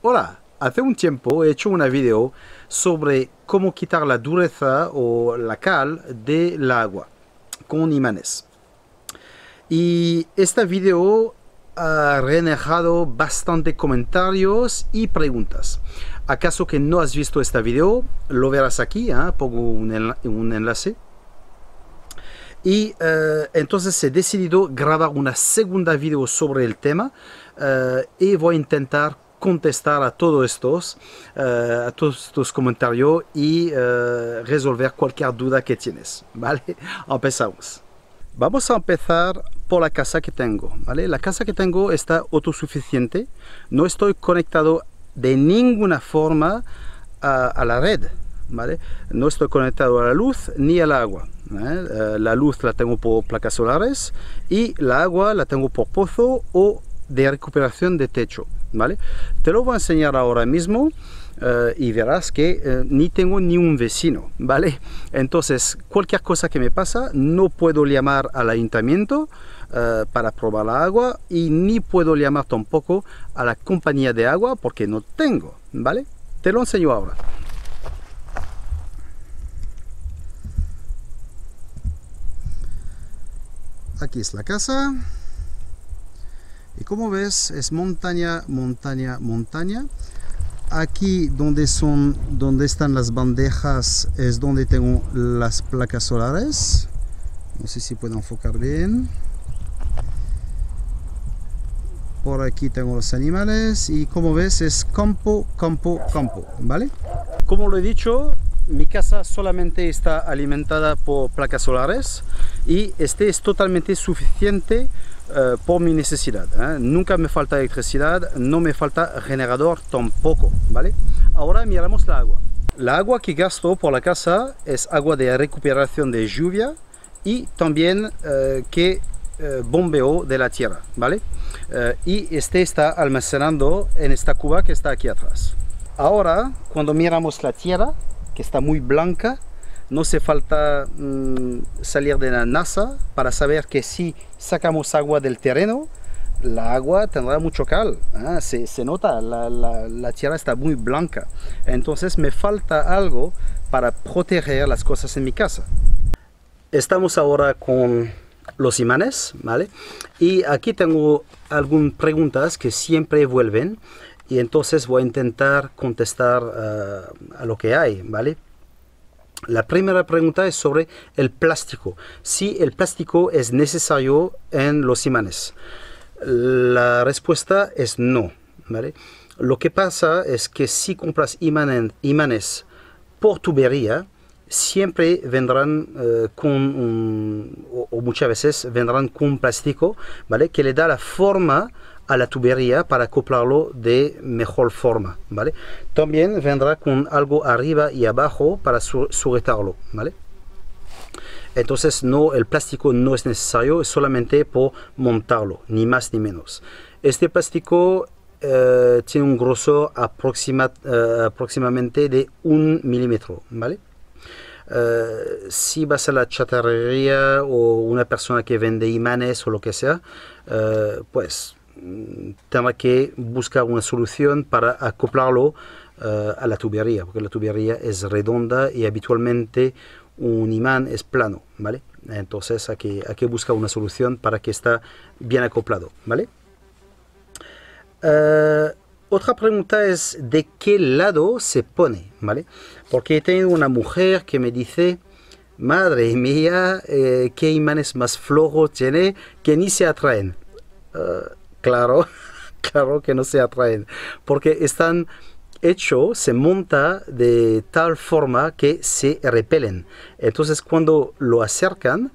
Hola, hace un tiempo he hecho una video sobre cómo quitar la dureza o la cal del agua con imanes. Y este video ha generado bastante comentarios y preguntas. ¿Acaso que no has visto este video? Lo verás aquí, pongo un enlace. Y entonces he decidido grabar una segunda video sobre el tema y voy a intentar contestar a todos estos comentarios y resolver cualquier duda que tienes, ¿vale? Empezamos. Vamos a empezar por la casa que tengo, ¿vale? La casa que tengo está autosuficiente, no estoy conectado de ninguna forma a la red, ¿vale? No estoy conectado a la luz ni al agua. La luz la tengo por placas solares y la agua la tengo por pozo o de recuperación de techo, ¿vale? Te lo voy a enseñar ahora mismo y verás que ni tengo ni un vecino, ¿vale? Entonces, cualquier cosa que me pasa, no puedo llamar al ayuntamiento para probar la agua y ni puedo llamar tampoco a la compañía de agua porque no tengo, ¿vale? Te lo enseño ahora. Aquí es la casa y como ves es montaña, montaña, montaña. Aquí donde están las bandejas es donde tengo las placas solares. No sé si puedo enfocar bien. Por aquí tengo los animales y como ves es campo, campo, campo, ¿vale? Como lo he dicho, mi casa solamente está alimentada por placas solares y este es totalmente suficiente por mi necesidad, Nunca me falta electricidad, no me falta generador tampoco, ¿vale? Ahora miramos la agua. La agua que gasto por la casa es agua de recuperación de lluvia y también que bombeo de la tierra, ¿vale? Y este está almacenando en esta cuba que está aquí atrás. Ahora, cuando miramos la tierra, que está muy blanca, no hace falta salir de la NASA para saber que si sacamos agua del terreno, la agua tendrá mucho cal, se nota, la tierra está muy blanca. Entonces me falta algo para proteger las cosas en mi casa. Estamos ahora con los imanes, ¿vale? Y aquí tengo algunas preguntas que siempre vuelven y entonces voy a intentar contestar a lo que hay, ¿vale? La primera pregunta es sobre el plástico. Si el plástico es necesario en los imanes. La respuesta es no, ¿vale? Lo que pasa es que si compras imanes por tubería, siempre vendrán o muchas veces vendrán con plástico, ¿vale? Que le da la forma a la tubería para acoplarlo de mejor forma, ¿vale? También vendrá con algo arriba y abajo para sujetarlo, ¿vale? Entonces no, el plástico no es necesario, es solamente por montarlo, ni más ni menos. Este plástico tiene un grosor aproximadamente de 1 milímetro, ¿vale? Si vas a la chatarrería o una persona que vende imanes o lo que sea, pues tendrá que buscar una solución para acoplarlo a la tubería, porque la tubería es redonda y habitualmente un imán es plano, ¿vale? Entonces hay que buscar una solución para que esté bien acoplado, ¿vale? Otra pregunta es de qué lado se pone, ¿vale? Porque he tenido una mujer que me dice, madre mía, qué imanes más flojos tiene que ni se atraen. Claro, claro que no se atraen, porque están hechos, se monta de tal forma que se repelen. Entonces cuando lo acercan,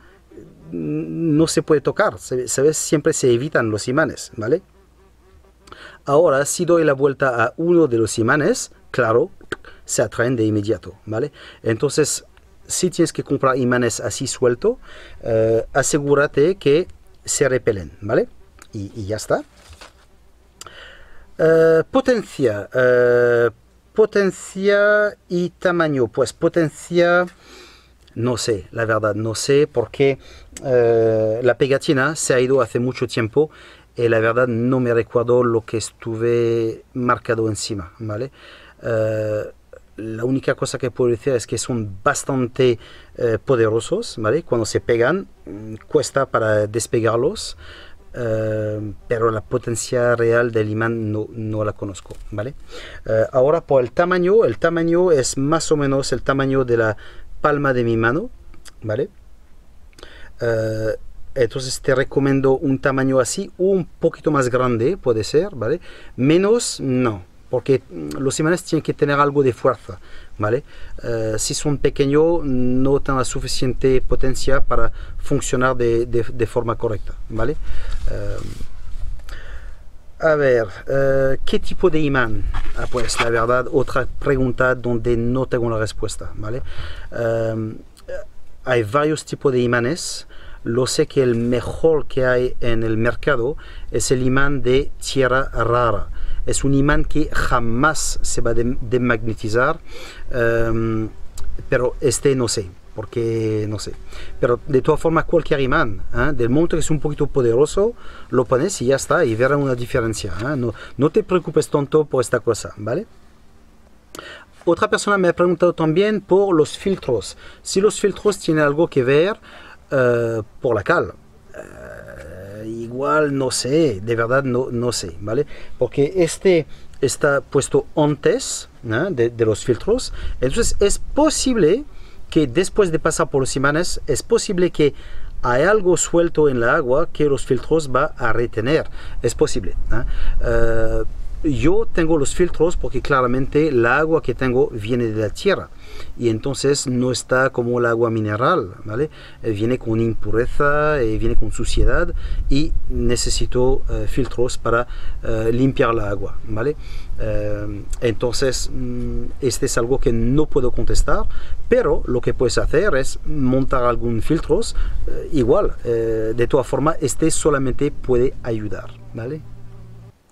no se puede tocar, siempre se evitan los imanes, ¿vale? Ahora, si doy la vuelta a uno de los imanes, claro, se atraen de inmediato, ¿vale? Entonces, si tienes que comprar imanes así suelto, asegúrate que se repelen, ¿vale? Y ya está. Potencia y tamaño. Pues potencia, no sé, la verdad, no sé, porque la pegatina se ha ido hace mucho tiempo y la verdad no me recuerdo lo que estuve marcado encima, ¿vale? La única cosa que puedo decir es que son bastante poderosos, ¿vale? Cuando se pegan, cuesta para despegarlos, pero la potencia real del imán no la conozco, ¿vale? Ahora por el tamaño es más o menos el tamaño de la palma de mi mano, ¿vale? Entonces te recomiendo un tamaño así, o un poquito más grande, puede ser, ¿vale? Menos, no, porque los imanes tienen que tener algo de fuerza, ¿vale? Si son pequeños, no tienen la suficiente potencia para funcionar de forma correcta, ¿vale? A ver, ¿qué tipo de imán? Pues la verdad, otra pregunta donde no tengo la respuesta, ¿vale? Hay varios tipos de imanes. Lo sé que el mejor que hay en el mercado es el imán de tierra rara. Es un imán que jamás se va a demagnetizar, pero este no sé, porque no sé. Pero de todas formas, cualquier imán, del momento que es un poquito poderoso, lo pones y ya está, y verás una diferencia. No te preocupes tanto por esta cosa, ¿vale? Otra persona me ha preguntado también por los filtros. Si los filtros tienen algo que ver por la cal. Igual no sé, de verdad no sé, ¿vale? Porque este está puesto antes de los filtros. Entonces es posible que después de pasar por los imanes, es posible que hay algo suelto en la agua que los filtros va a retener. Es posible. Yo tengo los filtros porque claramente el agua que tengo viene de la tierra y entonces no está como el agua mineral, ¿vale? Viene con impureza, viene con suciedad y necesito filtros para limpiar la agua, ¿vale? Entonces este es algo que no puedo contestar, pero lo que puedes hacer es montar algún filtros igual, de todas formas este solamente puede ayudar, ¿vale?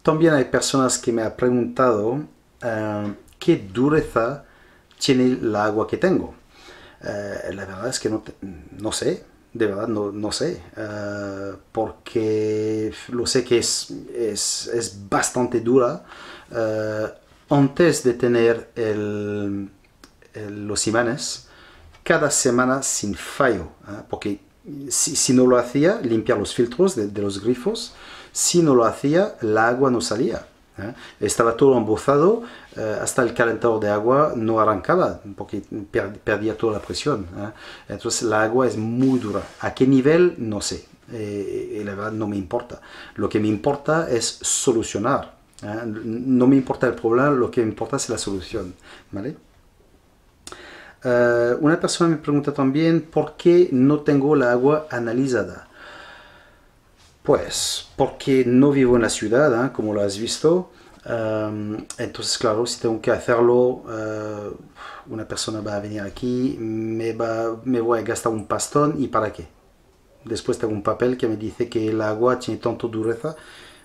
También hay personas que me han preguntado qué dureza tiene el agua que tengo. La verdad es que no sé, de verdad no sé, porque lo sé que es bastante dura. Antes de tener los imanes, cada semana sin fallo, porque si no lo hacía, limpiar los filtros de los grifos. Si no lo hacía, el agua no salía. Estaba todo embozado, hasta el calentador de agua no arrancaba porque perdía toda la presión. Entonces el agua es muy dura. ¿A qué nivel? No sé. La verdad no me importa. Lo que me importa es solucionar. No me importa el problema, lo que me importa es la solución, ¿vale? Una persona me pregunta también por qué no tengo la agua analizada. Pues porque no vivo en la ciudad, como lo has visto. Entonces, claro, si tengo que hacerlo, una persona va a venir aquí, me voy a gastar un pastón, ¿y para qué? Después tengo un papel que me dice que el agua tiene tanto dureza,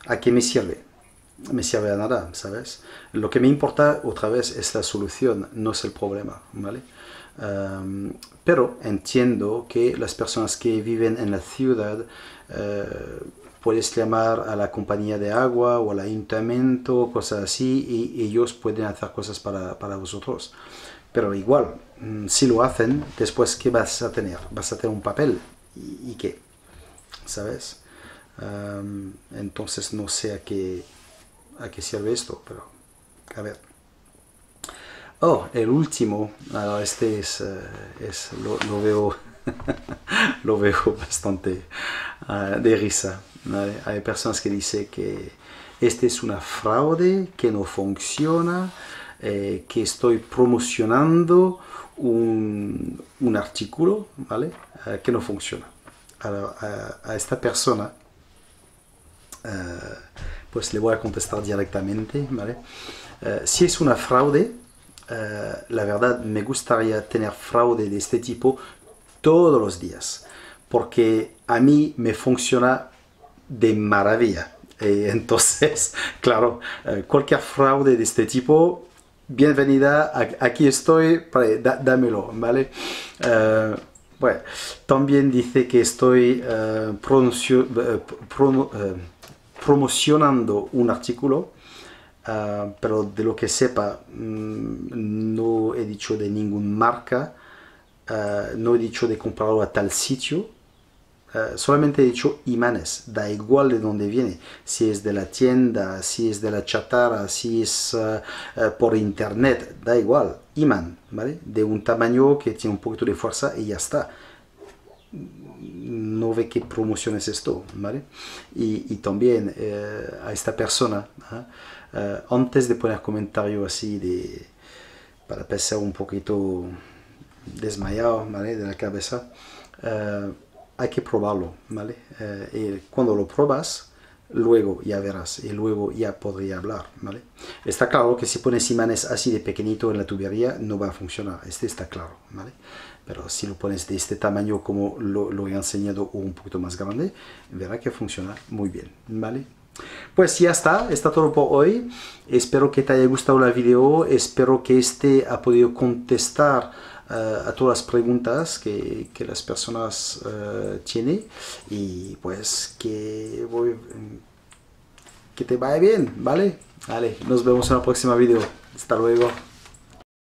¿a qué me sirve? Me sirve a nada, ¿sabes? Lo que me importa, otra vez, es la solución, no es el problema, ¿vale? Pero entiendo que las personas que viven en la ciudad puedes llamar a la compañía de agua o al ayuntamiento, cosas así, y ellos pueden hacer cosas para vosotros. Pero igual, si lo hacen, después ¿qué vas a tener? Vas a tener un papel, ¿y qué? ¿Sabes? Entonces no sé a qué sirve esto, pero a ver. Oh, el último, este lo veo lo veo bastante de risa. Hay personas que dicen que este es una fraude, que no funciona, que estoy promocionando un artículo, ¿vale? Que no funciona. A esta persona pues le voy a contestar directamente, ¿vale? Si es una fraude, la verdad me gustaría tener fraude de este tipo todos los días, porque a mí me funciona de maravilla. Entonces, claro, cualquier fraude de este tipo, bienvenida, aquí estoy, dámelo, ¿vale? Bueno, también dice que estoy promocionando un artículo, pero de lo que sepa, no he dicho de ninguna marca, no he dicho de comprarlo a tal sitio. Solamente he dicho imanes, da igual de dónde viene, si es de la tienda, si es de la chatarra, si es por internet, da igual, imán, ¿vale? De un tamaño que tiene un poquito de fuerza y ya está. No ve qué promoción es esto, ¿vale? Y también a esta persona, antes de poner comentario así para pensar un poquito desmayado, ¿vale? De la cabeza, hay que probarlo, ¿vale? Y cuando lo pruebas, luego ya verás, y luego ya podría hablar, ¿vale? Está claro que si pones imanes así de pequeñito en la tubería, no va a funcionar, está claro, ¿vale? Pero si lo pones de este tamaño como lo he enseñado o un poquito más grande, verá que funciona muy bien, ¿vale? Pues ya está todo por hoy. Espero que te haya gustado el video, espero que este ha podido contestar a todas las preguntas que las personas tienen, y pues que te vaya bien, ¿vale? Vale, nos vemos en el próximo video. Hasta luego.